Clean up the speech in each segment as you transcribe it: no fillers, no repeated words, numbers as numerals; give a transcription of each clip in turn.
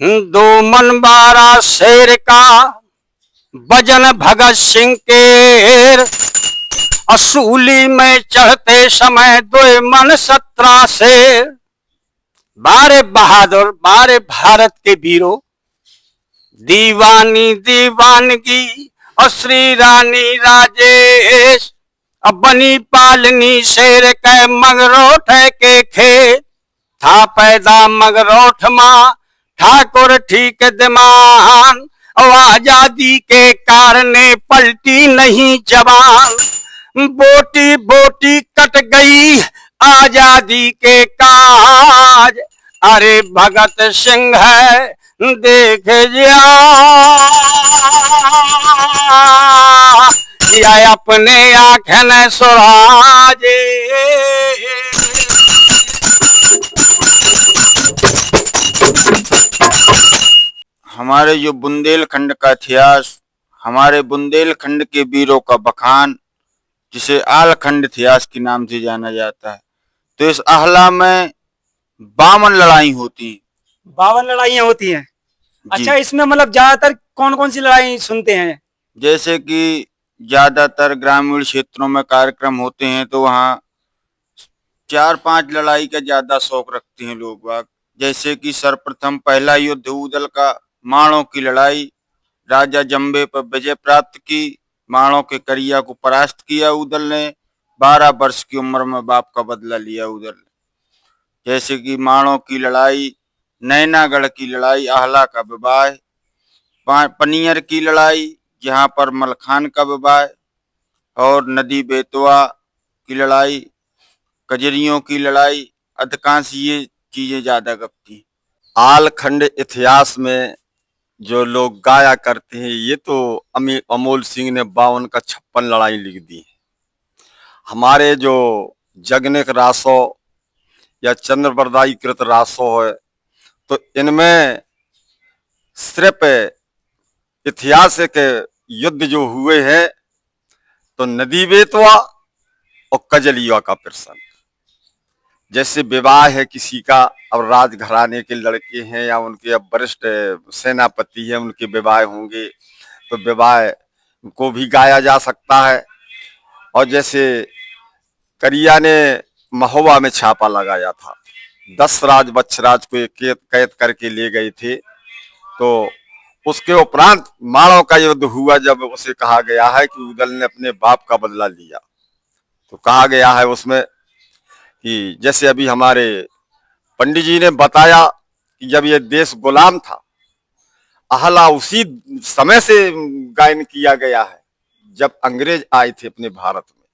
दो मन बारह शेर का वजन भगत सिंह के, असूली में चढ़ते समय दो मन 17 शेर। बारे बहादुर, बारे भारत के वीरों, दीवानी दीवानगी और श्री रानी राजेश, अब बनी पालनी शेर के मगरोठ के खेत। था पैदा मगरोठ माँ ठाकुर ठीक दिमान, और आजादी के कारण पलटी नहीं जवान। बोटी बोटी कट गई आजादी के काज, अरे भगत सिंह है देख जा अपने आँखें सुराजे। हमारे जो बुंदेलखंड का इतिहास, हमारे बुंदेलखंड के वीरों का बखान, जिसे आलखंड इतिहास के नाम से जाना जाता है। तो इस आहला में 52 लड़ाई होती। 52 लड़ाइयाँ होती हैं। अच्छा, इसमें मतलब ज्यादातर कौन कौन सी लड़ाई सुनते हैं? जैसे कि ज्यादातर ग्रामीण क्षेत्रों में कार्यक्रम होते हैं तो वहाँ 4-5 लड़ाई का ज्यादा शौक रखते हैं लोग बाग। जैसे कि सर्वप्रथम पहला युद्ध उदल का माणों की लड़ाई, राजा जम्बे पर विजय प्राप्त की, माणों के करिया को परास्त किया उदल ने। 12 वर्ष की उम्र में बाप का बदला लिया उदल ने। जैसे कि माणों की लड़ाई, नैनागढ़ की लड़ाई, आहला का विवाह, पनियर की लड़ाई जहां पर मलखान का विवाह, और नदी बेतवा की लड़ाई, कजरियों की लड़ाई, अधिकांश ये चीजें ज्यादा गपती। आलखंड इतिहास में जो लोग गाया करते हैं, ये तो अमोल सिंह ने 52 का 56 लड़ाई लिख दी है। हमारे जो जगनिक रासो या चंद्रबरदाई कृत रासो है, तो इनमें सिर्फ इतिहास के युद्ध जो हुए हैं तो नदी बेतवा और कजलिया का प्रसंग। जैसे विवाह है किसी का, अब राजघराने के लड़के हैं या उनके अब वरिष्ठ सेनापति हैं, उनके विवाह होंगे तो विवाह को भी गाया जा सकता है। और जैसे करिया ने महोबा में छापा लगाया था, 10 राज बच्छराज को कैद करके ले गए थे, तो उसके उपरांत माणों का युद्ध हुआ। जब उसे कहा गया है कि उदल ने अपने बाप का बदला लिया, तो कहा गया है उसमें कि जैसे अभी हमारे पंडित जी ने बताया कि जब ये देश गुलाम था, आहला उसी समय से गायन किया गया है जब अंग्रेज आए थे अपने भारत में।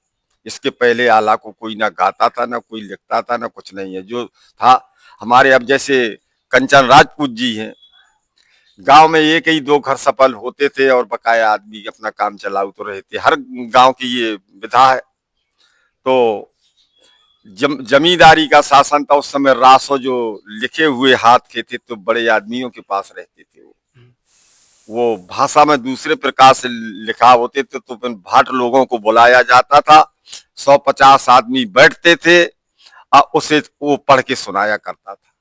इसके पहले आला को कोई ना गाता था, ना कोई लिखता था, ना कुछ नहीं है। जो था हमारे, अब जैसे कंचन राजपूत जी हैं, गांव में एक ही 2 घर सफल होते थे और बकाया आदमी अपना काम चलाऊ तो रहे थे। हर गांव की ये विधा है। तो जमींदारी का शासन था उस समय। रासो जो लिखे हुए हाथ के थे तो बड़े आदमियों के पास रहते थे। वो भाषा में दूसरे प्रकार से लिखा होते थे, तो फिर भाट लोगों को बुलाया जाता था। 150 आदमी बैठते थे और उसे वो पढ़ के सुनाया करता था।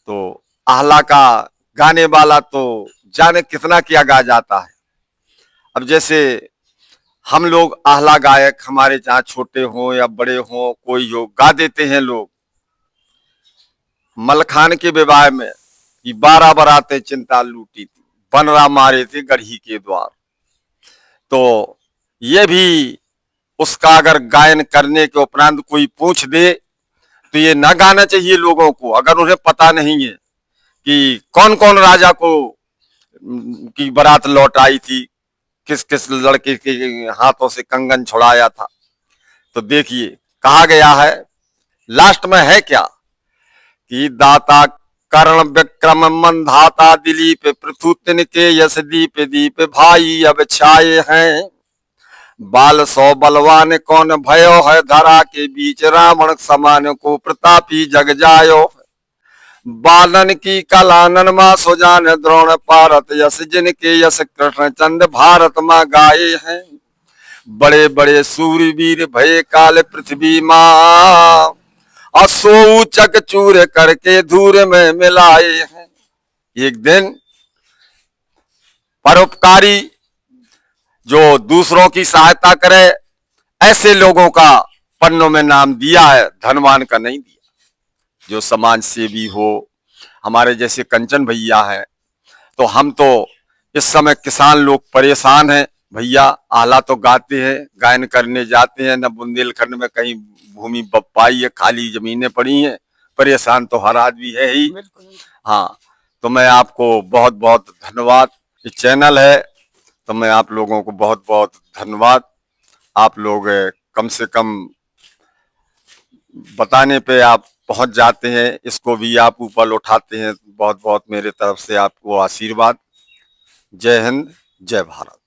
तो आहला का गाने वाला तो जाने कितना क्या गा जाता है। अब जैसे हम लोग आहला गायक, हमारे जहाँ छोटे हो या बड़े हो, कोई हो, गा देते हैं लोग। मलखान के विवाह में 12 बरातें चिंता लूटी थी, बनरा मारे थे गढ़ी के द्वार। तो ये भी उसका अगर गायन करने के उपरांत कोई पूछ दे तो ये ना गाना चाहिए लोगों को, अगर उन्हें पता नहीं है कि कौन कौन राजा को की बारात लौट आई थी, किस किस लड़के के हाथों से कंगन छुड़ाया था। तो देखिए कहा गया है, लास्ट में है क्या कि दाता कर्ण विक्रम मंधाता दिलीप पृथु तिनके यश दीप दीप भाई अब छाए हैं। बाल 100 बलवान कौन भयो है धरा के बीच, रावण समान को प्रतापी जग जायो। बालन की कलानन माँ सुजान द्रोण पारत यश, जिनके यश कृष्ण चंद भारत माँ गाये हैं। बड़े बड़े सूरवीर भय काल पृथ्वी माँ, असो चक चूर करके धूर में मिलाए हैं। एक दिन परोपकारी जो दूसरों की सहायता करे, ऐसे लोगों का पन्नों में नाम दिया है, धनवान का नहीं दिया। जो समाज सेवी हो, हमारे जैसे कंचन भैया है, तो हम तो इस समय किसान लोग परेशान हैं भैया। आला तो गाते हैं, गायन करने जाते हैं, न बुंदेलखंड में कहीं भूमि पाई है, खाली जमीनें पड़ी हैं, परेशान तो हर आदमी है ही। हाँ, तो मैं आपको बहुत बहुत धन्यवाद, ये चैनल है तो मैं आप लोगों को बहुत बहुत धन्यवाद। आप लोग कम से कम बताने पे आप पहुंच जाते हैं, इसको भी आप ऊपर उठाते हैं। बहुत बहुत मेरे तरफ से आपको आशीर्वाद। जय हिंद, जय भारत।